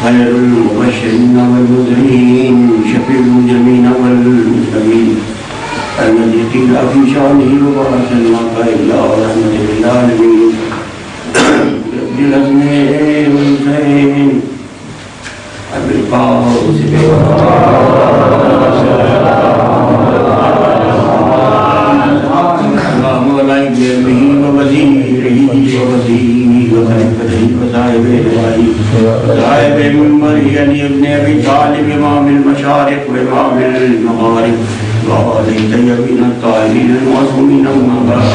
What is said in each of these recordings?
خير المبشرين والمنذرين شفيع المجرمين والمسلمين الذي قيل في شأنه وبعث الموتى إلا رحمة للعالمين بالأذن والحسين أبي القاسم اللهم ولا به ووزيره ووزيره وخليفته وصاحب منبره علي بن أبي طالب إمام المشارق وإمام المغارب وآله الطيبين الطاهرين المعصومين أما بعد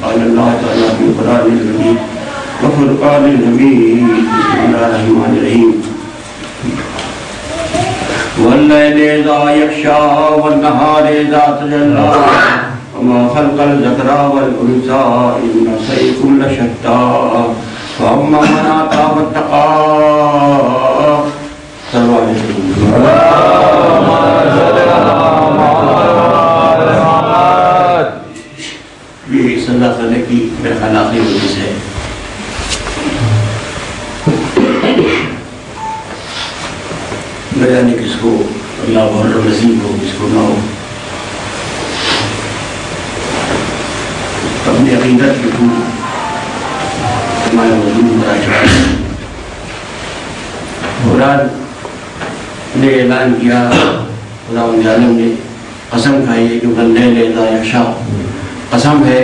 قال الله تعالى في القرآن المجيد وفرقان الحميد بسم الله الرحمن الرحيم والليل إذا يغشى والنهار إذا تجلى وما خلق الذكر والأنثى إن سعيكم لشتى فأما من آتى واتقى یہ صلی اللہ علیہ وسلم کی آخری مجلس ہے. نہ جانے کس کو اللہ بہت نصیب ہو کس کو نہ ہو. اپنی عقیدت کے پور ہمارے مضمون براہ قرآن نے اعلان کیا. خدا عالم نے قسم کھائی کہ واللیل اذا یغشی، قسم ہے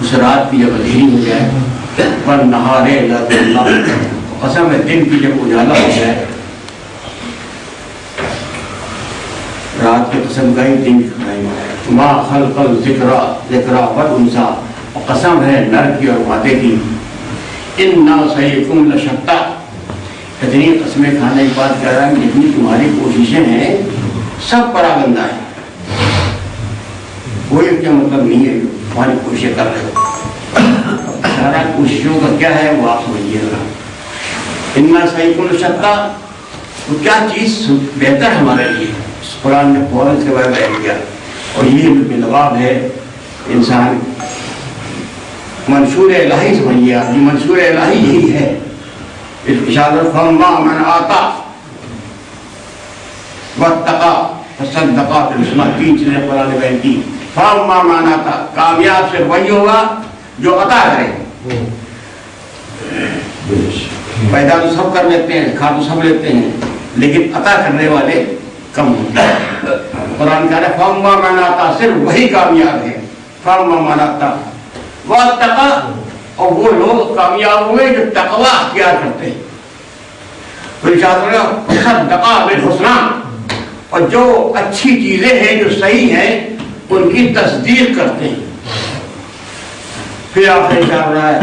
اس رات کی جب اندھیری ہو جائے، والنہار اذا تجلی، قسم ہے دن کی جب اجالا ہو جائے. رات کی قسم کھائی، دن کی کھائی. ما خلق الذکر والانثی، قسم ہے نر کی اور مادے کی. انا سعیکم لشتی، اتنی قسمیں کھانے کی بات کہہ رہا ہے کہ جتنی تمہاری کوششیں ہیں سب پراگندہ ہیں. کوئی کیا مطلب نہیں ہے تمہاری کوششیں کر رہے ہو. سارا کوششوں کا کیا ہے وہ آپ سمجھیے گا. انا سعیکم لشتی، تو کیا چیز بہتر ہمارے لیے. قرآن نے فوراً سے بارے بیان کیا. اور یہ لغاب ہے انسان منشور الہی سمجھیے آپ. یہ منشور الہی یہی ہے. اشارت فاما من آتا واتقا وصدقا بالحسنى، تین چیزیں قرآن نے بیان کی. فاما من آتا، کامیاب صرف وہی ہوگا جو عطا کرے. پیدا تو سب کر لیتے ہیں، کھا تو سب لیتے ہیں، لیکن عطا کرنے والے کم ہوتے ہیں. قرآن کہہ رہا ہے فاما من آتا، صرف وہی کامیاب ہے. فاما من آتا واتقا، اور وہ لوگ کامیاب ہوئے جو تقوی اختیار کرتے ہیں. صدقا بالحسنى، اور جو اچھی چیزیں ہیں جو صحیح ہیں ان کی تصدیق کرتے ہیں. پھر آپ نے چاہ رہا ہے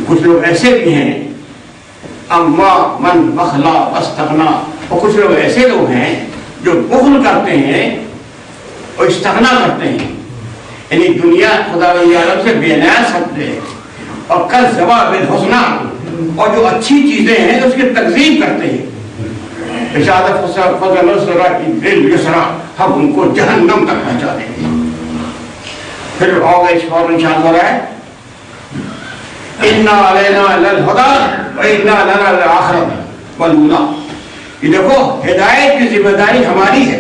کچھ لوگ ایسے بھی ہیں اما من بخلا واستغنى، اور کچھ لوگ ایسے لوگ ہیں جو بخل کرتے ہیں اور استغنا کرتے ہیں. یعنی دنیا خدا عالم سے بے نیاز سمجھتے ہیں. اور کذبا بالحسنى، اور جو اچھی چیزیں ہیں اس کی تکذیب کرتے ہیں. باليسرى، ہم ان کو جہنم تک پہنچا دیں گے. پھر ہوگا اس فور انشاء ہو رہا ہے انا علینا للہدی وانا لنا للآخرۃ والأولی. یہ دیکھو ہدایت کی ذمہ داری ہماری ہے.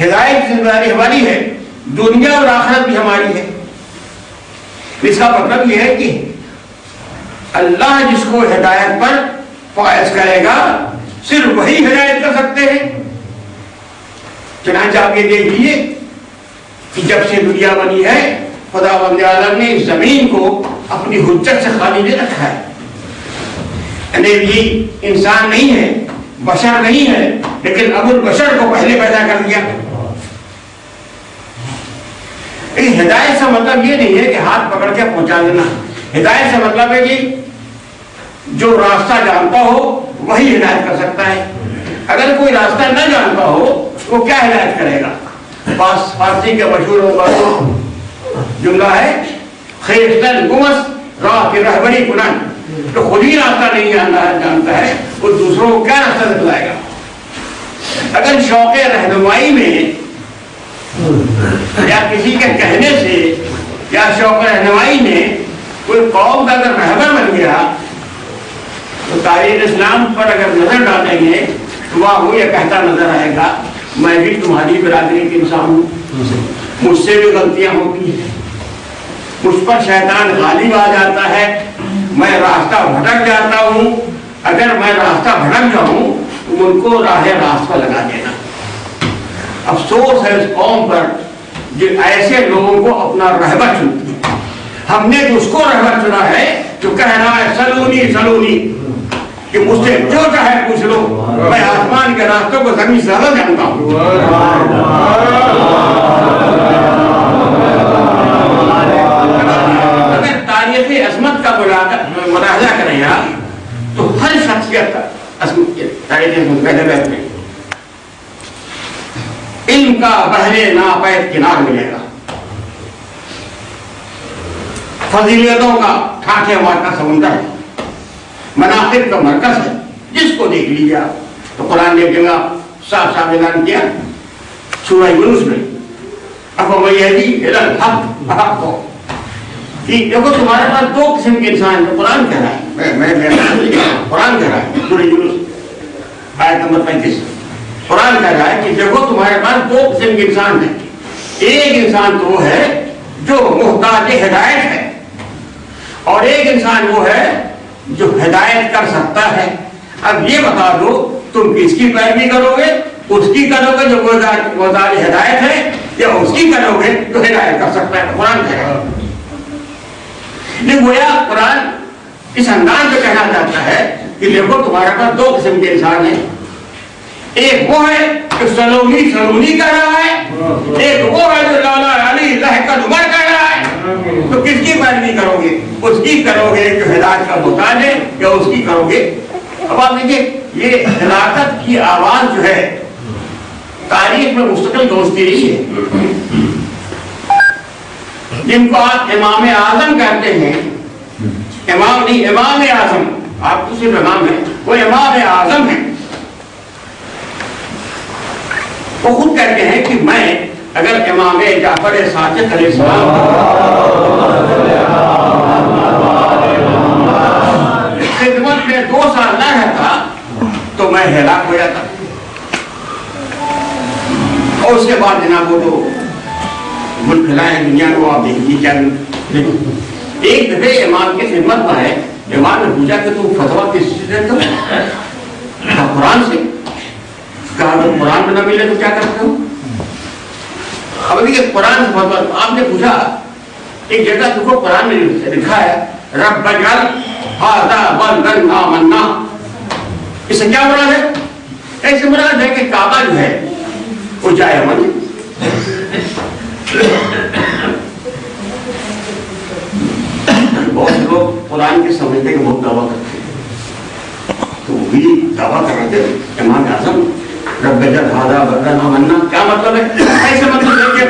ہدایت کی ذمہ داری ہماری ہے، دنیا اور آخرت بھی ہماری ہے. اس کا مطلب یہ ہے کہ اللہ جس کو ہدایت پر فائز کرے گا صرف وہی ہدایت کر سکتے ہیں. چنانچہ آپ یہ دیکھیے کہ جب سے دنیا بنی ہے خدا بند عالم نے اس زمین کو اپنی حجت سے خالی نہیں رکھا ہے. یعنی یہ انسان نہیں ہے، بشر نہیں ہے، لیکن ابو البشر کو پہلے پیدا کر دیا. ہدایت سے مطلب یہ نہیں ہے کہ ہاتھ پکڑ کے پہنچا دینا. ہدایت سے مطلب ہے کہ جو راستہ جانتا ہو وہی ہدایت کر سکتا ہے. اگر کوئی راستہ نہ جانتا ہو وہ کیا ہدایت کرے گا. فارسی کے مشہور جملہ ہے خیرتن گمس راہ کی رہبری کنن، جو خود ہی راستہ نہیں جانتا ہے وہ دوسروں کو کیا راستہ دکھلائے گا. اگر شوق رہنمائی میں یا کسی کے کہنے سے یا شوق رہنمائی میں کوئی قوم کا اگر رہبر بن گیا تو تاریخ اسلام پر اگر نظر ڈالیں گے تو وہاں وہ یہ کہتا نظر آئے گا میں بھی تمہاری برادری کے انسان ہوں, مجھ سے بھی غلطیاں ہوتی ہیں, مجھ پر شیطان غالب آ جاتا ہے, میں راستہ بھٹک جاتا ہوں, اگر میں راستہ بھٹک جاؤں تو ان کو راہ راست پر لگا دینا. افسوس ہے اس قوم پر جو ایسے لوگوں کو اپنا رہبر چنتی ہے. ہم نے تو اس کو رہبر چنا ہے جو کہہ رہا ہے سلونی سلونی, کہ مجھ سے جو چاہے پوچھ لو, میں آسمان کے راستوں کو زمین سے زیادہ جانتا ہوں. اگر تاریخ عظمت کا ملاحظہ کریں آپ تو ہر شخصیت تاریخ عظمت پہلے بیٹھ میں علم کا بحر ناپید کنار ملے گا, فضیلتوں کا ٹھاٹھے مار کا سمندر ہے, مناقب کا مرکز ہے. جس کو دیکھ لیجیے آپ تو قرآن نے ایک جگہ صاف صاف اعلان کیا سورہ یونس میں افمن یہدی الی الحق حق کو, کہ دیکھو تمہارے پاس دو قسم کے انسان ہیں. قرآن کہہ رہا ہے, میں قرآن کہہ رہا ہے سورہ یونس آیت نمبر 35. قرآن کہہ رہا ہے کہ دیکھو تمہارے پاس دو قسم کے انسان ہیں. ایک انسان تو وہ ہے جو محتاج ہدایت ہے, اور ایک انسان وہ ہے جو ہدایت کر سکتا ہے. اب یہ بتا دو تم کس کی پیروی کرو گے, اس کی کرو گے جو محتاج ہدایت ہے, یا اس کی کرو گے جو ہدایت کر سکتا ہے. قرآن کہہ رہا ہے. یہ گویا قرآن اس انداز سے کہنا چاہتا ہے کہ دیکھو تمہارے پاس دو قسم کے انسان ہیں. ایک وہ ہے جو سلونی سلونی کہہ رہا ہے, ایک وہ ہے جو لالا علی لہقت عمر کہہ رہا ہے. تو کس کی پیروی کرو گے, اس کی کرو گے جو ہدایت کا محتاج ہے, یا اس کی کرو گے. اب آپ دیکھیے یہ ہلاکت کی آواز جو ہے تاریخ میں مستقل گونجتی رہی ہے. جن کو آپ امام اعظم کہتے ہیں, امام نہیں امام اعظم, آپ تو صرف امام ہیں, وہ امام اعظم ہیں. وہ خود کہتے ہیں کہ میں اگر امام جعفر صادق علیہ السلام خدمت میں 2 سال نہ رہتا تو میں ہلاک ہو جاتا. اور اس کے بعد جناب وہ جو ملک پھیلائے دنیا کو آپ دیکھیے کیا. ایک دفعہ امام کی خدمت میں ہے, امام نے پوچھا کہ تم فتویٰ کس سے دیتے ہو؟ قرآن سے. کہا تو قرآن میں نہ ملے تو کیا کرتے ہو؟ اب دیکھیے قرآن سے فتویٰ, آپ نے پوچھا ایک جگہ دیکھو قرآن میں لکھا ہے رب اجعل ھذا بلدًا آمنا, اس سے کیا مراد ہے؟ ایسے مراد ہے کہ کعبہ جو ہے وہ جائے امن. بہت لوگ قرآن کے سمجھتے کہ بہت دعویٰ کرتے ہیں, تو وہ بھی دعویٰ کر رہے تھے امام اعظم رب اجعل ھذا بلدًا آمنا. کیا مطلب ہے؟ ایسے مطلب ہے کہ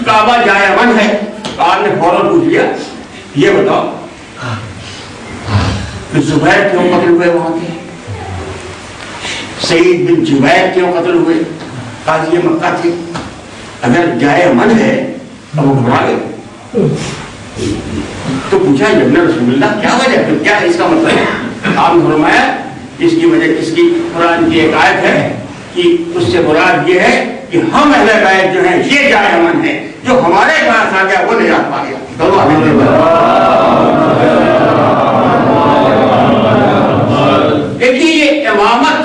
کعبہ جائے امن ہے. آپ نے فوراً پوچھ لیا یہ بتاؤ کہ زبیر کیوں قتل ہوئے وہاں کے, سعید بن جبیر کیوں قتل ہوئے, قاضی مکہ تھے. اگر جائے امن ہے اب وہ گھبرا گئے تو پوچھا ابن رسول اللہ کیا وجہ ہے, کیا ہے اس کا مطلب ہے؟ آپ نے فرمایا اس کی وجہ اس کی قرآن کی ایک آیت ہے کہ اس سے مراد یہ ہے کہ ہم اہل بیت جو ہیں یہ جائے امن ہے, جو ہمارے پاس آ گیا وہ نجات پا گیا. دیکھیے یہ امامت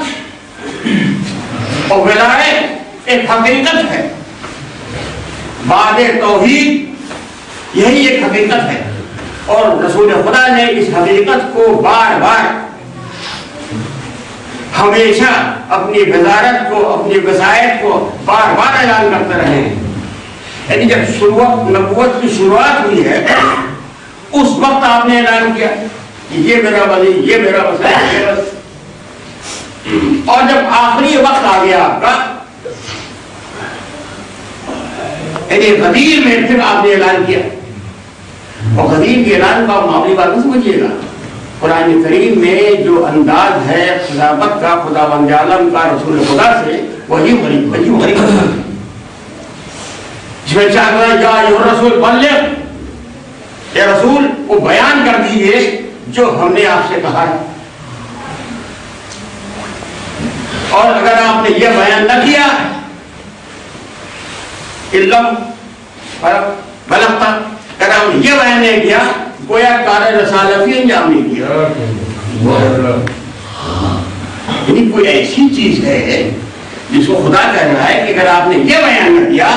اور ولایت ایک حقیقت ہے, بعد توحید یہی ایک حقیقت ہے. اور رسول خدا نے اس حقیقت کو بار بار ہمیشہ اپنی وزارت کو اپنی وصایت کو بار بار اعلان کرتے رہے ہیں. یعنی جب نبوت کی شروعات ہوئی ہے اس وقت آپ نے اعلان کیا کہ یہ میرا ولی, یہ میرا وصیت, یہ بس. اور جب آخری وقت آ گیا آپ کا یعنی غدیر میں پھر آپ نے اعلان کیا, اور غدیر کے اعلان کا معاملی بات نہ سمجھیے گا. قرآن کریم میں جو انداز ہے خلافت کا خداوند عالم کا رسول خدا سے وہی غریب جس میں چاہتا ہے یا رسول بلغ, اے رسول وہ بیان کر دیجئے جو ہم نے آپ سے کہا ہے. اور اگر آپ نے یہ بیان نہ کیا علم بلغت، اگر آپ نے یہ بیان نہیں کیا گویا کار رسالت ہی انجام نہیں کیا. یعنی کوئی ایسی چیز ہے جس کو خدا کہہ رہا ہے کہ اگر آپ نے یہ بیان نہ کیا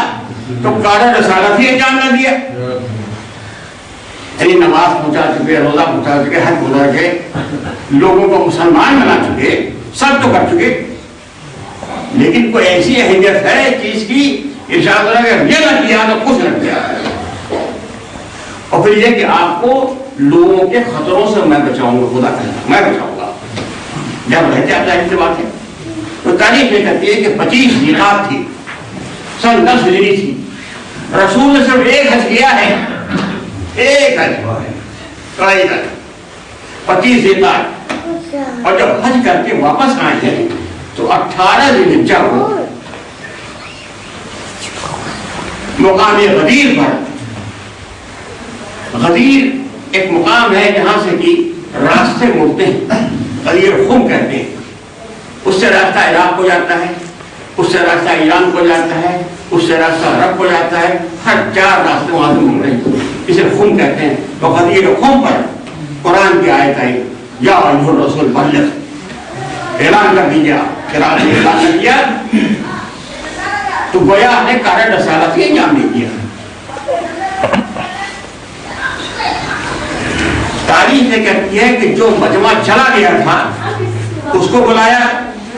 تو کار رسالت ہی انجام نہ دیا. یعنی نماز پہنچا چکے، روزہ پہنچا چکے، حج پہنچا چکے، لوگوں کو مسلمان بنا چکے، سب تو کر چکے، لیکن کوئی ایسی اہمیت ہے چیز کی ارشاد ہو رہا ہے کہ یہ نہ کیا تو کچھ نہ کیا. اور پھر یہ کہ آپ کو لوگوں کے خطروں سے میں بچاؤں گا، خدا کہنا میں بچاؤں گا. جب رہتے آپ ظاہر سی بات ہے. تو تاریخ یہ کہتی ہے کہ 25 میقات تھی، سن 10 ہجری تھی. رسول نے صرف ایک حج کیا ہے، ایک حج 25 میقات. اور جب حج کر کے واپس آئے ہیں تو 18 ذی الحجہ کو مقام غدیر پر، غدیر ایک مقام ہے جہاں سے کہ راستے مڑتے ہیں، غدیر خم کہتے ہیں. اس سے راستہ عراق کو جاتا ہے، اس سے راستہ ایران کو جاتا ہے، اس سے راستہ عرب کو جاتا ہے. ہر 4 راستے وہاں سے مڑ رہے ہیں، اسے خم کہتے ہیں. تو غدیر خم پر قرآن کی آیت آئی یا ایھا الرسول بلغ، اعلان کر دیجیے. آپ نے اعلان نہ کیا تو گویا آپ نے کار رسالت ہی انجام نہیں دیا. تاریخ یہ کہتی ہے کہ جو مجمع چلا گیا تھا اس کو بلایا،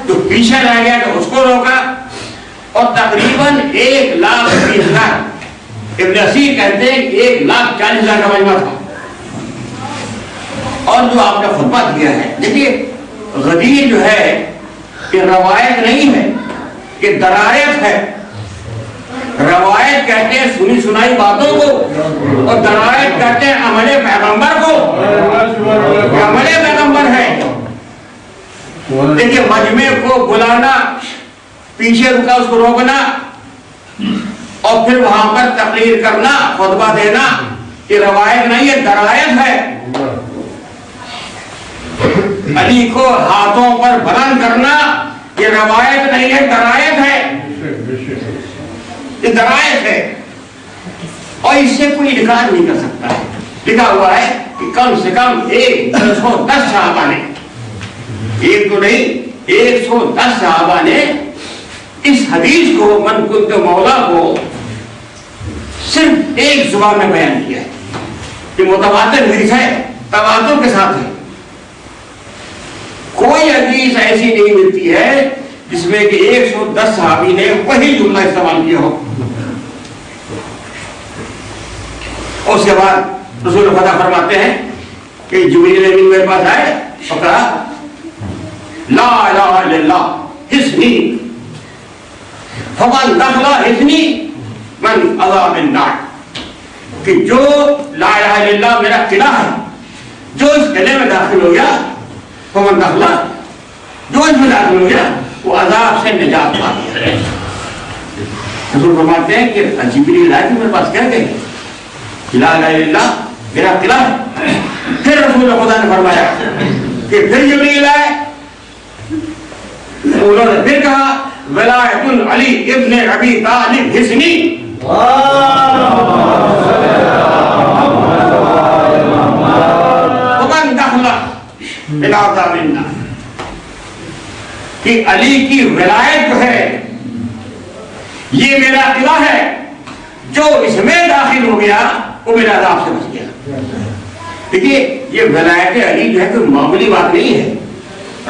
جو پیچھے رہ گیا تو اس کو روکا، اور تقریباً 1,20,000 ابن اسیر کہتے ہیں 1,40,000 کا مجمع تھا. اور جو آپ نے خطبہ دیا ہے، دیکھیے غدیر جو ہے کہ روایت نہیں ہے، کہ درایت ہے. روایت کہتے ہیں سنی سنائی باتوں کو، اور درایت کہتے ہیں عمل پیغمبر کو. عمل پیغمبر ہے. دیکھیے مجمع کو بلانا، پیچھے رکا اس کو روکنا، اور پھر وہاں پر تقریر کرنا، خطبہ دینا، یہ روایت نہیں ہے، درایت ہے. علی کو ہاتھوں پر بلند کرنا یہ روایت نہیں ہے، درایت ہے. یہ درایت ہے، اور اس سے کوئی انکار نہیں کر سکتا ہے. لکھا ہوا ہے کہ کم سے کم 110 صحابہ نے، ایک تو نہیں 110 صحابہ نے اس حدیث کو من کنت مولا کو صرف ایک زبان میں بیان کیا ہے. یہ متواتر حدیث ہے، تواتر کے ساتھ ہے. کوئی حدیث ایسی نہیں ملتی ہے جس میں کہ 110 صحابی نے وہی جملہ استعمال کیا ہو. اور اس کے بعد رسول خدا فرماتے ہیں کہ جبریل امین میرے پاس آئے اور کہا لا الہ الا اللہ حصنی فمن دخل حصنی من عذاب النار، کہ جو لا الہ الا اللہ میرا قلعہ ہے، جو اس قلعے میں داخل ہو گیا، فمن دخل، جو اس میں داخل ہو گیا وہ عذاب سے نجات پا گیا. رسول فرماتے ہیں کہ جبریل آئے کہ میرے پاس کہہ گئے لا الہ الا اللہ میرا قلعہ ہے. پھر رسول خدا نے فرمایا کہ پھر جبریل آئے، انہوں نے پھر کہا ولایت علی ابن ابی طالب حصنی. ومن دخل الى عذاب النار، کہ علی کی ولایت جو ہے یہ میرا قلعہ ہے، جو اس میں داخل ہو گیا وہ میرا عذاب سے بچ گیا. دیکھیے یہ ولایت علی جو ہے کوئی معمولی بات نہیں ہے.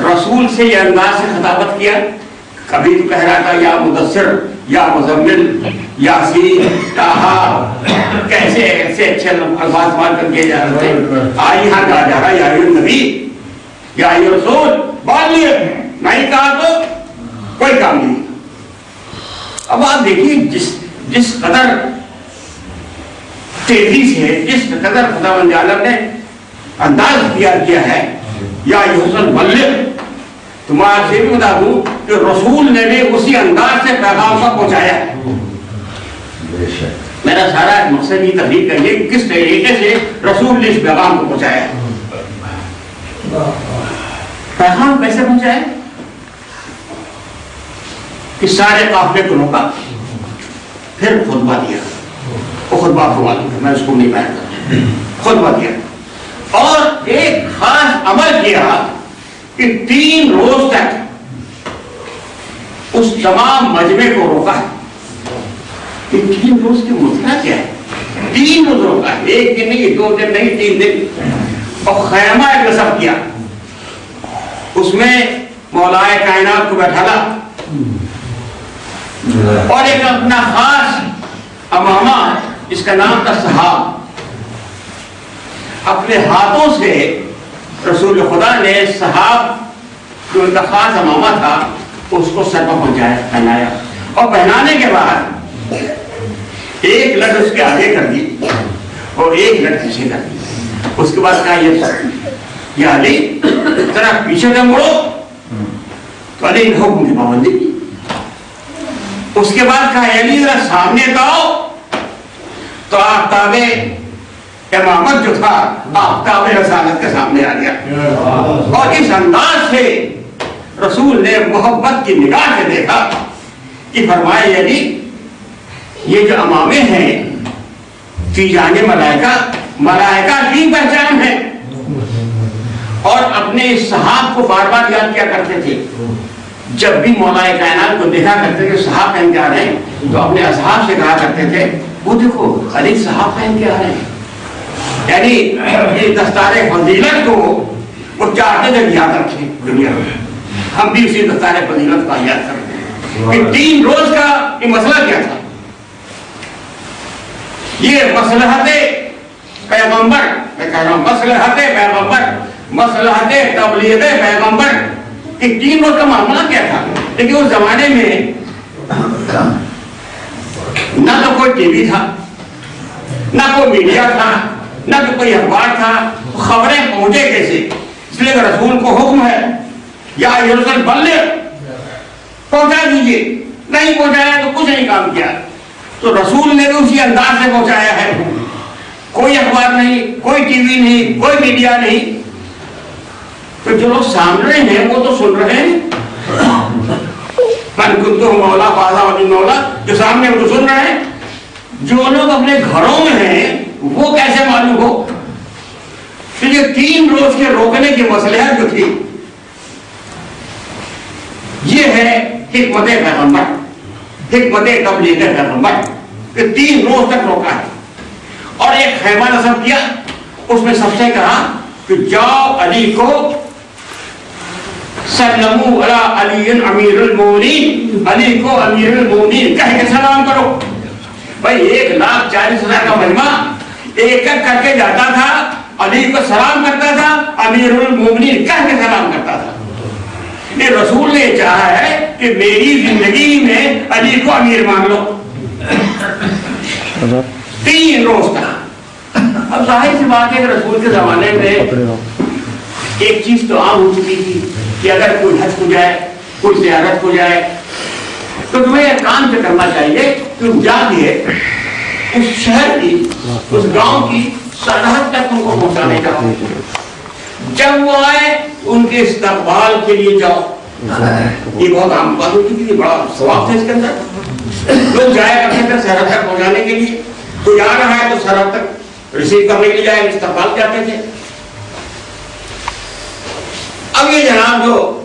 رسول سے یہ انداز سے خطابت کیا، کبھی تو کہہ رہا تھا یا مدثر یا مزمل یاسین طٰہٰ، کیسے ایسے اچھے الفاظ استعمال کر کیے جا رہے تھے. آج یہاں کہا جا رہا ہے یا النبی یا رسول، بات نہیں کہا تو کوئی کام نہیں. اب آپ دیکھیے جس قدر تیزی سے، جس قدر خدا بند عالم نے انداز اختیار کیا ہے یا حسن بلغ، تو میں آپ سے بھی بتا دوں کہ رسول نے بھی اسی انداز سے پیغام کا پہنچایا ہے. میرا سارا مقصد یہ تحریر کا یہ کس طریقے سے رسول نے اس پیغام کو پہنچایا ہے. پیغام کیسے پہنچایا؟ کہ سارے قافلے کو روکا، پھر خطبہ دیا. وہ خطبہ آپ کو معلوم ہے، میں اس کو نہیں بیان کرتا. خطبہ دیا اور ایک خاص عمل کیا کہ 3 روز تک اس تمام مجمع کو روکا. کہ 3 روز کی مسئلہ کیا ہے؟ 3 روز روکا، 1 دن نہیں، 2 دن نہیں، 3 دن. اور خیمہ ایک نصب کیا، اس میں مولائے کائنات کو بیٹھالا اور ایک اپنا خاص امامہ جس کا نام تھا صحاب، اپنے ہاتھوں سے رسول خدا نے صحاب جو ان کا خاص امامہ تھا اس کو سر پر پہنچایا، پہنایا. اور پہنانے کے بعد ایک لٹ اس کے آگے کر دی اور ایک لٹ پیچھے کر دی. اس کے بعد کہا یہ علی ذرا پیچھے سے مڑو، تو علی نے حکم کی پابندی کی. اس کے بعد کہا علی ذرا سامنے تو آؤ، تو آفتاب امامت جو تھا آفتاب رسالت کے سامنے آ گیا. اور اس انداز سے رسول نے محبت کی نگاہ سے دیکھا کہ فرمائے علی یہ جو امامے ہیں فی جان ملائکہ، ملائکہ کی پہچان ہے. اور اپنے صحاب کو بار بار یاد کیا کرتے تھے. جب بھی مولا کائنات کو دیکھا کرتے تھے صحاب پہن کے آ رہے ہیں تو اپنے اصحاب سے کہا کرتے تھے وہ دیکھو علی صحاب پہن کے آ رہے ہیں. یعنی یہ دستار فضیلت کو وہ چاہتے تھے یاد رکھیں دنیا میں. ہم بھی اسی دستار فضیلت کا یاد کرتے ہیں. کہ 3 روز کا یہ مسئلہ کیا تھا؟ یہ مصلحت پیغمبر، میں کہہ رہا ہوں مصلحت پیغمبر، مصلحت تبلیغ پیغمبر. کہ 3 روز کا معاملہ کیا تھا؟ لیکن اس زمانے میں نہ تو کوئی ٹی وی تھا، نہ کوئی میڈیا تھا، نہ تو کوئی اخبار تھا. خبریں پہنچے کیسے؟ اس لیے کہ رسول کو حکم ہے یا رسول بلغ، پہنچا دیجیے. نہیں پہنچایا تو کچھ نہیں کام کیا. تو رسول نے بھی اسی انداز سے پہنچایا ہے. کوئی اخبار نہیں، کوئی ٹی وی نہیں، کوئی میڈیا نہیں. تو جو لوگ سامنے ہیں وہ تو سن رہے ہیں. من کنتو مولا فازا ولی مولا، جو سامنے وہ تو سن رہے ہیں. جو لوگ اپنے گھروں میں ہیں وہ کیسے معلوم ہو؟ تو یہ 3 روز کے روکنے کی مصلحت جو تھی یہ ہے حکمت پیغمبر، حکمت تبلیغ پیغمبر. کہ 3 روز تک روکا ہے. اور ایک خیمہ نصب کیا، اس میں سب سے کہا کہ جاؤ علی کو سلموا علی علی امیر المومنین، علی کو امیر المومنین کہہ کے سلام کرو. بھائی 1,40,000 کا مجمع ایک ایک کر کے جاتا تھا، علی کو سلام کرتا تھا، امیر المومنین کہہ کے سلام کرتا تھا. یہ رسول نے چاہا ہے کہ میری زندگی میں علی کو امیر مان لو. 3 روز کا. اب ظاہر سی بات ہے کہ رسول کے زمانے میں ایک چیز تو عام ہو چکی تھی کہ اگر کوئی حج کو جائے، کوئی زیارت کو جائے تو تمہیں ایک کام سے کرنا چاہیے کہ جا کے اس شہر کی، اس گاؤں کی سرحد تک ان کو پہنچانے کا. جب وہ آئے ان کے استقبال کے لیے جاؤ. یہ بہت عام بات ہوتی تھی، بڑا ثواب تھا اس کے اندر. لوگ جایا کرتے تھے سرحد تک پہنچانے کے لیے. کوئی آ رہا ہے تو سرحد تک ریسیو کرنے کے لیے جائے، استقبال کرتے تھے. اب یہ جناب جو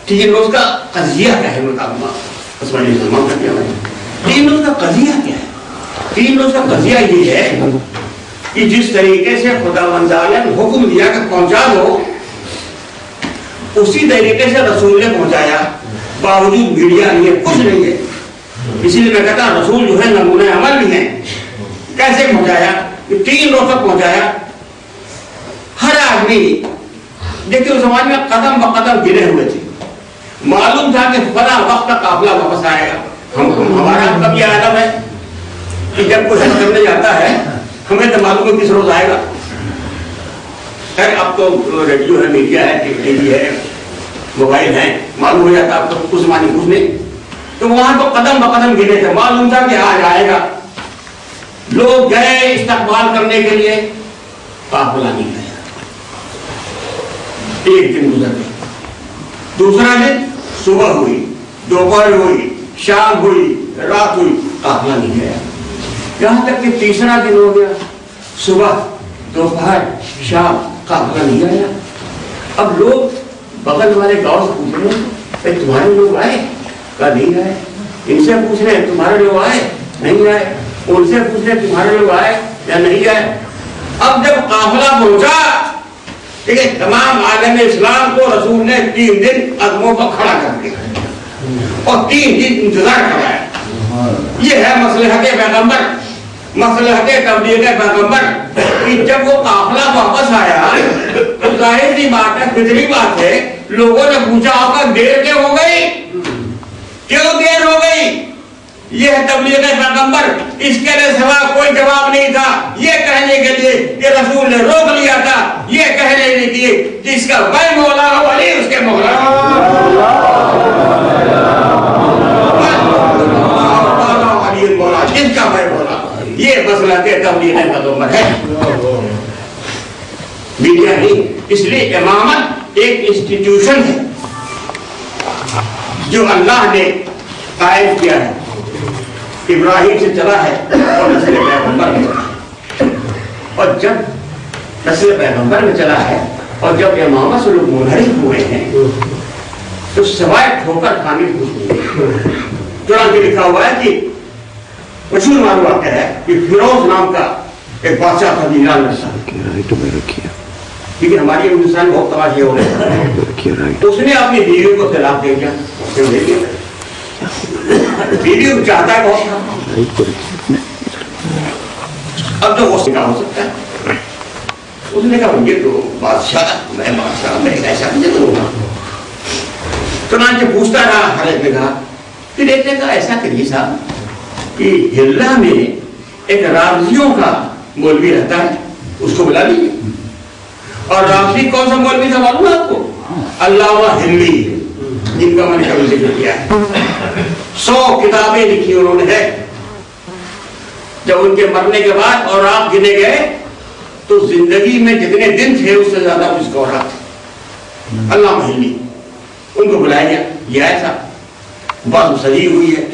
3 روز کا قضیہ کیا ہے مطابق 3 روز کا قضیہ کیا ہے؟ 3 روز کا قضیہ یہ ہے کہ جس طریقے سے خداوند نے حکم دیا کہ پہنچا دو، اسی طریقے سے رسول نے پہنچایا. باوجود میڈیا نہیں ہے، کچھ نہیں ہے. اسی لیے میں کہتا ہوں رسول جو ہے نمونہ عمل بھی ہیں. کیسے پہنچایا؟ 3 روز تک پہنچایا. ہر آدمی دیکھیے اس زمانے میں قدم بقدم گرے ہوئے تھے. معلوم تھا کہ فلاں وقت کا قافلہ واپس آئے گا. ہمارا کبھی عالم ہے کہ جب کوئی حج کرنے جاتا ہے ہمیں تو معلوم ہے کس روز آئے گا. خیر اب تو ریڈیو ہے، میڈیا ہے، ٹی وی ہے، موبائل ہے، معلوم ہو جاتا. اب تو اس زمانے کچھ نہیں. تو وہاں تو قدم بقدم گرے تھے. معلوم تھا کہ آج آئے گا. لوگ گئے استقبال کرنے کے لیے، قافلہ نہیں گیا. ایک دن گزر گیا. دوسرا دن صبح ہوئی، دوپہر ہوئی، شام ہوئی، رات ہوئی، قافلہ نہیں گیا۔ یہاں تک کہ تیسرا دن ہو گیا، صبح دوپہر شام قافلہ نہیں گیا۔ اب لوگ بغل والے گاؤں سے پوچھ رہے ہیں تمہارے لوگ آئے؟ کہا نہیں آئے۔ ان سے پوچھ رہے ہیں تمہارے لوگ آئے؟ نہیں آئے۔ ان سے پوچھ رہے ہیں تمہارے لوگ آئے یا نہیں آئے۔ اب جب قافلہ پہنچا، ٹھیک ہے، تمام عالم اسلام کو رسول نے 3 دن قدموں پر کھڑا کر دیا اور 3 دن انتظار کرایا۔ یہ ہے مصلحت پیغمبر، مصلحت تبلیغ پیغمبر کہ جب وہ قافلہ واپس آیا تو ظاہر سی بات ہے، فطری بات ہے، لوگوں نے پوچھا ہوگا دیر کیوں ہو گئی، کیوں دیر ہو گئی؟ یہ ہے تبلیغ پیغمبر۔ اس کے لیے سوا کوئی جواب نہیں تھا، یہ کہنے کے لیے کہ رسول نے روک لیا تھا، یہ کہنے کے لیے کہ اس کا بھائی مولا ہو علی اس کے مولا مولا جس کا بھائی مولا، یہ مسئلہ کہ تبلیغ پیغمبر ہے، میڈیا نہیں۔ اس لیے امامت ایک انسٹیٹیوشن ہے جو اللہ نے قائم کیا ہے، ابراہیم سے چلا ہے اور نسل پیغمبر میں چلا ہے۔ اور جب نسل پیغمبر میں چلا ہے اور جب امامت سے لوگ منحرف ہوئے ہیں تو سوائے ٹھوکر کھانے کچھ نہیں۔ قرآن میں لکھا ہوا ہے کہ مشہور معلومات ہے کہ فیروز نام کا ایک بادشاہ تھا ایران میں، لیکن ہماری ہندوستان بہت تماشے ہو رہے ہیں۔ اس نے اپنی بیوی کو طلاق دے دیا، بیوی کو چاہتا ہے بہت، اب تو غصے کا ہو سکتا ہے۔ اس نے کہا یہ تو بادشاہ، میں بادشاہ، میں ایسا نہیں کروں گا۔ چنانچہ پوچھتا رہا، حضرت نے کہا پھر ایک نے کہا ایسا کریے صاحب کہ ہلہ میں ایک رافضیوں کا مولوی رہتا ہے، اس کو بلا لیجیے۔ اور رافضی کون سا مولوی تھا معلوم ہے آپ کو؟ علامہ ہلوی، جن کا میں نے کبھی ذکر کیا ہے۔ 100 کتابیں لکھی انہوں نے ہے۔ جب ان کے مرنے کے بعد اور آپ گنے گئے تو زندگی میں جتنے دن تھے اس سے زیادہ اس کو رات تھے۔ علامہ ہلوی، ان کو بلایا گیا، یہ ایسا بات سجی ہوئی ہے،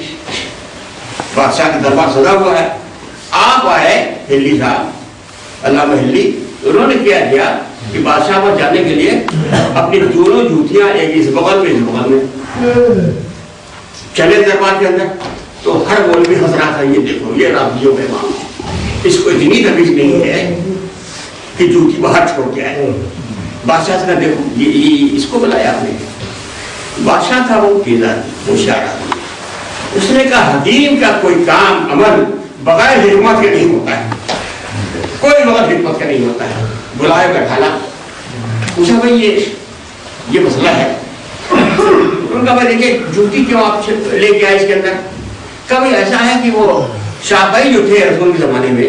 بادشاہ کا دربار سجا ہوا ہے، آپ آئے ہلوی صاحب، علامہ ہلوی، انہوں نے کیا کیا کہ بادشاہ پر جانے کے لیے اپنی دونوں جوتیاں ایک اس بغل میں اس بغل میں چلے دربار کے اندر، تو ہر مولوی ہنس رہا تھا، یہ دیکھو یہ رافضیوں کا امام ہے، اس کو اتنی تمیز نہیں ہے کہ جوتی باہر چھوڑ کے آئے۔ بادشاہ سے کہا دیکھو یہ اس کو بلایا آپ نے، بادشاہ تھا وہ ہوشیار آدمی، اس نے کہا حکیم کا کوئی کام عمل بغیر حکمت کے نہیں ہوتا ہے، کوئی بغیر حکمت کا نہیں ہوتا ہے۔ بلائے بیٹھانا، پوچھا بھائی یہ مسئلہ ہے؟ ان کا بھائی دیکھیں جوتی کیوں آپ لے کے آئے اس کے اندر؟ کبھی ایسا ہے کہ وہ شافعی جو تھے رسول کے زمانے میں،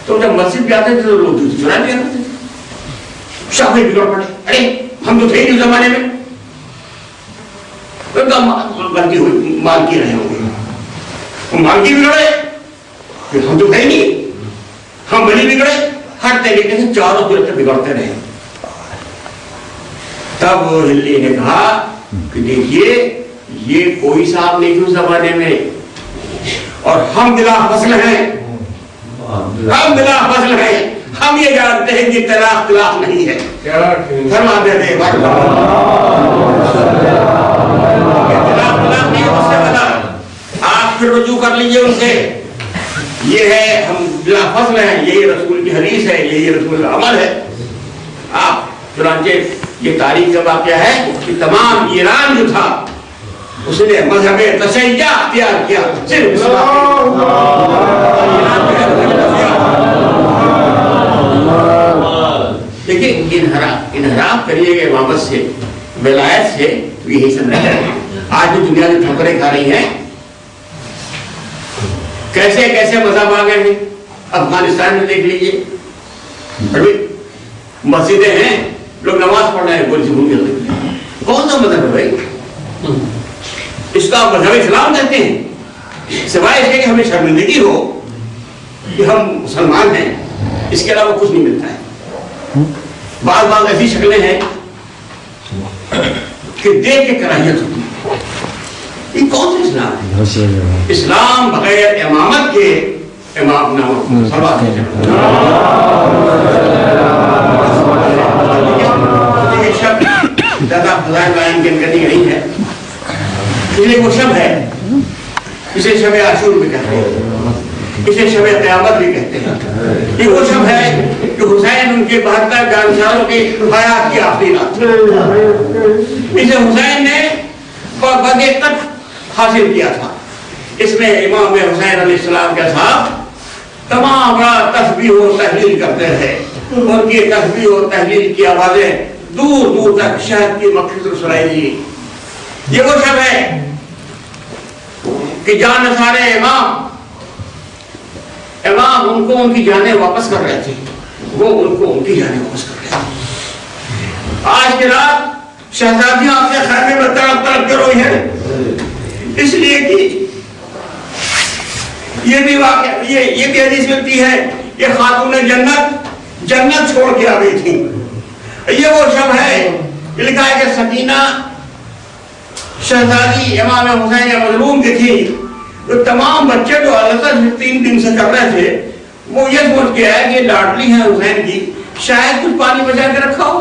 تو جب مسجد جاتے تھے تو لوگ جوتی چرا لیا کرتے تھے، شافعی بگڑ پڑے، ارے ہم تو تھے ہی اس زمانے میں، غلطی ہوئی، مالکی رہے ہوں گے، مالکی بگڑے، ہم تو تھے نہیں، ہم بلی بگڑے، ہر طریقے سے چاروں طرف بگڑتے رہے۔ تب ہلوی نے کہا کہ دیکھیے یہ کوئی صاحب نہیں تھی اس زمانے میں، اور ہم بلا فصل ہیں، ہم بلا فصل ہیں، ہم یہ جانتے ہیں کہ طلاق نہیں ہے۔ فرما دیتے ہیں طلاق نہیں ہے، اس سے بلا آپ پھر رجوع کر لیجئے ان سے، یہ ہے ہم بلا فصل ہیں، یہی رسول کی حدیث ہے، یہی رسول کا عمل ہے۔ آپ چنانچہ یہ تاریخ کا واقعہ ہے کہ تمام ایران جو تھا اس نے مذہب تشیع اختیار کیا، صرف دیکھیں انحراف کریے گا امامت سے، ولایت سے، تو یہی سب رہ جائے۔ آج بھی دنیا میں ٹھکریں کھا رہی ہیں، کیسے کیسے مذہب آ گئے ہیں، افغانستان میں دیکھ لیجیے، مسجدیں ہیں، لوگ نماز پڑھ رہے ہیں، کوئی ضرور نہیں، کون سا مذہب ہے بھائی؟ اس کا مذہب اسلام کہتے ہیں، سوائے اس کے کہ ہمیں شرمندگی ہو کہ ہم مسلمان ہیں، اس کے علاوہ کچھ نہیں ملتا ہے۔ بعض ایسی شکلیں ہیں کہ دیکھ کے کراہیت ہوتی ہے، یہ کون سا اسلام ہے؟ اسلام بغیر امامت کے امام نہ ہو. زیادہ فضائل بیان کی کرنی نہیں ہے. یہ وہ شب ہے اسے شب عاشور بھی کہتے ہیں, اسے شب قیامت بھی کہتے ہیں. یہ وہ شب ہے کہ حسین ان کے 72 جانشاروں کی حیات کی آخری رات. اسے حسین نے بدقت حاصل کیا تھا. اس میں امام حسین علیہ السلام کے ساتھ تمام رات تسبیح و تحلیل کرتے رہے. ان کی تسبیح و تحلیل کی آوازیں دور دور تک شہد کی مکھی سے سنائی دی. یہ وہ شب ہے کہ جان سارے امام ان کو ان کی جانیں واپس کر رہے تھے, وہ ان کو ان کی جانیں واپس کر رہے تھے. آج کی رات شہزادیاں اپنے خیمے میں تڑپ تڑپ کے روئی ہیں, اس لیے کہ یہ بھی واقعہ یہ بھی حدیث ملتی ہے کہ خاتون جنت چھوڑ کے آ گئی تھی. یہ وہ شب ہے لکھا ہے کہ سکینہ شہزادی امام حسین مظلوم کی تھی. تو تمام بچے جو اللہ 3 دن سے کر رہے تھے وہ یہ سوچ کے آئے کہ لاڈلی ہے حسین کی, شاید کچھ پانی بچا کے رکھا ہو.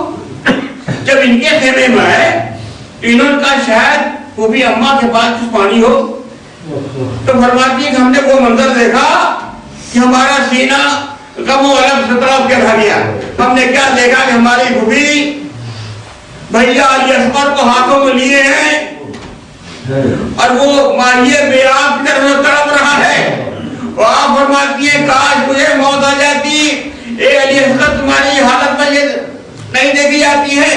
جب ان کے خیمے میں آئے انہوں کا شاید وہ بھی اماں کے پاس کچھ پانی ہو, تو فرماتی ہے کہ ہم نے وہ منظر دیکھا کہ ہمارا سینہ غم و علم سے طرف کے رہ گیا. ہم نے کیا دیکھا کہ ہماری بھوبی بھیا علی اصغر کو ہاتھوں میں لیے ہیں اور وہ ماہیے بے آب کی طرف تڑپ رہا ہے. اور آپ فرماتی ہیں کاش مجھے موت آ جاتی, اے علی اصغر تمہاری حالت میں یہ نہیں دیکھی جاتی ہے.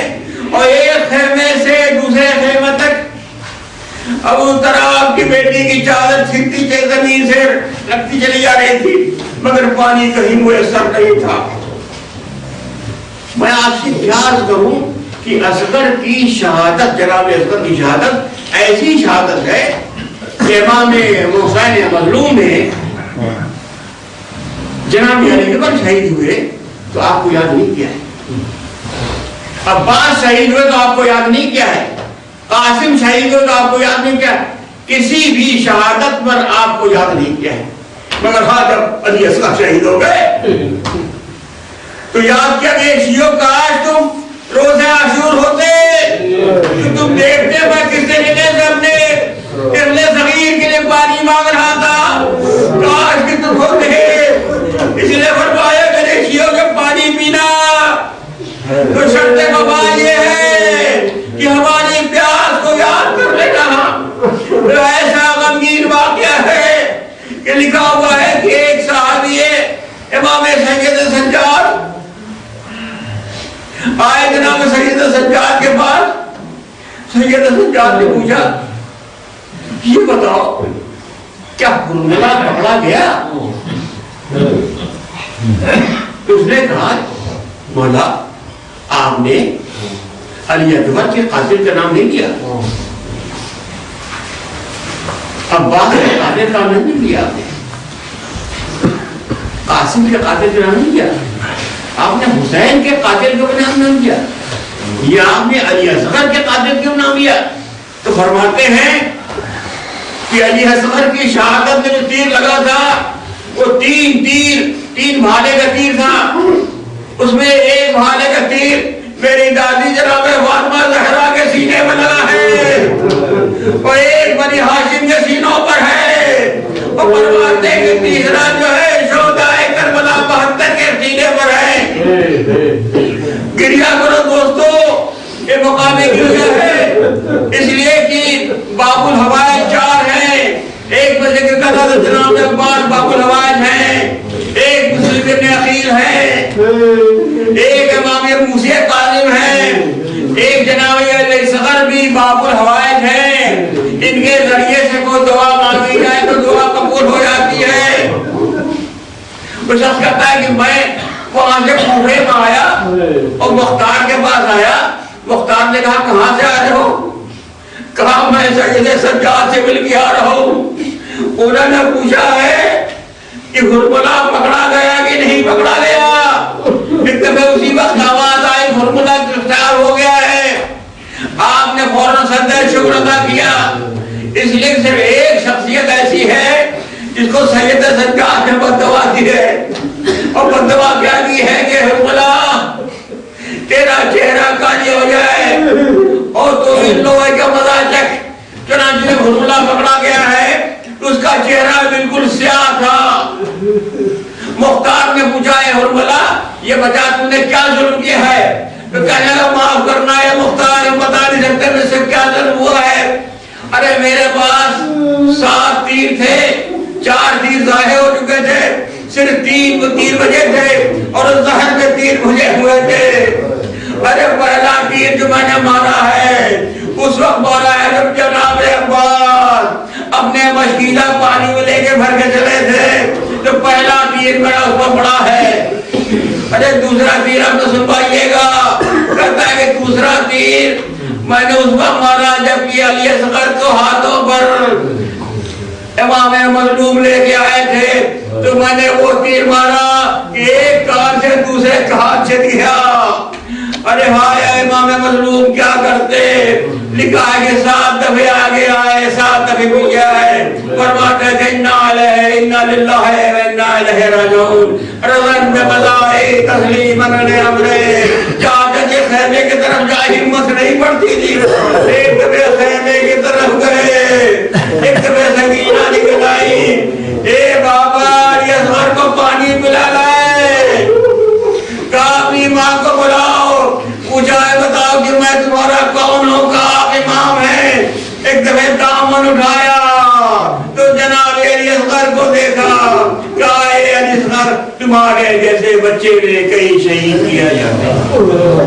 اور ایک خیمے سے دوسرے خیمے تک ابو طراب کی بیٹی کی چادر چھینتی چل زمین سے لگتی چلی جا رہی تھی, مگر پانی کہیں میسر نہیں تھا. میں آپ سے کیا عرض کروں کہ اصغر کی شہادت, جناب اصغر کی شہادت ایسی شہادت ہے کہ امام حسین مظلوم نے جناب علی اکبر شہید ہوئے تو آپ کو یاد نہیں کیا ہے, عباس شہید ہوئے تو آپ کو یاد نہیں کیا ہے, قاسم شہید ہوئے تو آپ کو یاد نہیں کیا ہے, کسی بھی شہادت پر آپ کو یاد نہیں کیا ہے. مگر ہاں جب علی اصغر شہید ہو گئے تو یاد کیا کہ شیعوں کاش تم روزہ عاشور ہوتے تو تم دیکھتے میں کس طریقے سے اپنے ابن صغیر کے لیے پانی مانگ رہا تھا, کاش کہ تم ہوتے. اس لیے فرمایا کہ شیعوں کے پانی پینا تو شرط وفا یہ ہے کہ ہماری پیاس کو یاد کر لینا. ایسا غمگین واقعہ ہے کہ لکھا ہوا ہے کہ ایک صحابی امام سید سجاد آئے جناب سید سجاد کے پاس. سید سجاد نے پوچھا یہ بتاؤ کیا ہرملہ پکڑا گیا؟ اس نے کہا مولا آپ نے علی اکبر کے قاتل کا نام نہیں لیا, عباس کے قاتل کا نام نہیں لیا, آپ نے قاسم کے قاتل کا نام نہیں لیا, آپ نے حسین کے قاتل کا نام نہیں لیا, یہ آپ نے علی اصغر کے قاتل کیوں نام لیا؟ تو فرماتے ہیں کہ علی اصغر کی شہادت میں جو تیر لگا تھا وہ تین بھالے کا تیر تھا. اس میں ایک بھالے کا تیر میری دادی جناب فاطمہ زہرا کے سینے میں لگا ہے اور ایک بنی ہاشم کے سینوں پر ہے, اور فرماتے ہیں کہ تیسرا جو ہے شہدائے کربلا 72 کے سینے پر ہے. گریہ کرو دوستو, یہ مقام گریہ ہے, اس لیے کہ باب الحوائج 4 ہیں. ایک میں ذکر کرتا تھا جناب عباس باب الحوائج ہیں, ایک مسلم ابن عقیل ہے, ایک امام موسی کاظم ہے, ایک جناب علی اصغر بھی باب الحوائج ہے. ان کے ذریعے سے کوئی دعا مانگی جائے تو دعا قبول ہو جاتی ہے. وہ شخص کہتا ہے کہ میں وہاں سے کوفے میں آیا اور مختار کے پاس آیا. مختار نے کہا کہاں سے آ رہے ہو؟ کہا میں سید سجاد سے مل کے آ رہا ہوں. انہوں نے پوچھا ہے کہ ہرملہ پکڑا گیا کہ نہیں پکڑا گیا. اسی وقت آواز آئی ہرملہ گرفتار ہو گیا ہے. آپ نے فوراً سجدہ شکر ادا کیا. اس لیے صرف ایک شخصیت ایسی ہے جس کو سید سجاد نے بددعا دی ہے، اور بددعا کیا دی ہے کہ حرملہ تیرا چہرہ کالی ہو جائے اور تو ان لوگوں کا مزہ چکھ۔ چنانچہ جب حرملہ پکڑا گیا ہے تو اس کا چہرہ بالکل سیاہ تھا۔ مختار نے پوچھا ہے حرملہ یہ بتا تم نے کیا ظلم کیا ہے؟ تو کہنے لگا معاف کرنا ہے مختار، ہم بتا نہیں سکتے مجھ سے کیا ظلم ہوا ہے۔ ارے میرے پاس 7 تیر تھے، 4 تیر ضائع ہو چکے تھے، صرف 3 تیر بجے تھے اور زہر کے تیر بجے ہوئے تھے۔ ارے پہلا تیر جو میں نے مارا ہے اس وقت مارا ہے جب جناب عباس اپنے مشکیلہ پانی میں لے کے بھر کے چلے تھے، تو پہلا تیر میرا اس پر پڑا ہے۔ ارے دوسرا تیر آپ تو سن پائیے گا، کہتا ہے کہ دوسرا تیر میں نے اس وقت مارا جب کہ علی اصغر کو ہاتھوں پر امام مظلوم لے کے آئے تھے، تو میں نے وہ تیر مارا ایک کان سے دوسرے کان سے دیا۔ ارے ہائے امام مظلوم کیا کرتے، لکھا ہے کہ 7 دفعے آگے آئے 7 دفعے پیچھے آئے، فرماتے تھے انا للہ و انا الیہ راجعون، رضن بقضائے تسلیما لامرے۔ چاہتے تھے خیمے کی طرف جائے، ہمت نہیں پڑتی تھی، ایک دفعے خیمے کی طرف گئے، ایک دفعے سکینہ نکل آئی، اے بابا علی اصغر کو پانی پلا لائے، کہا اپنی ماں کو بلاؤ، پوچھا ہے بتاؤ کہ میں تمہارا کون ہوں، کہا آپ امام ہیں۔ ایک دفعہ دامن اٹھایا تو جناب علی اصغر کو دیکھا، کہا اے علی اصغر تمہارے جیسے بچے میں کئی شہید کیا جاتا ہے۔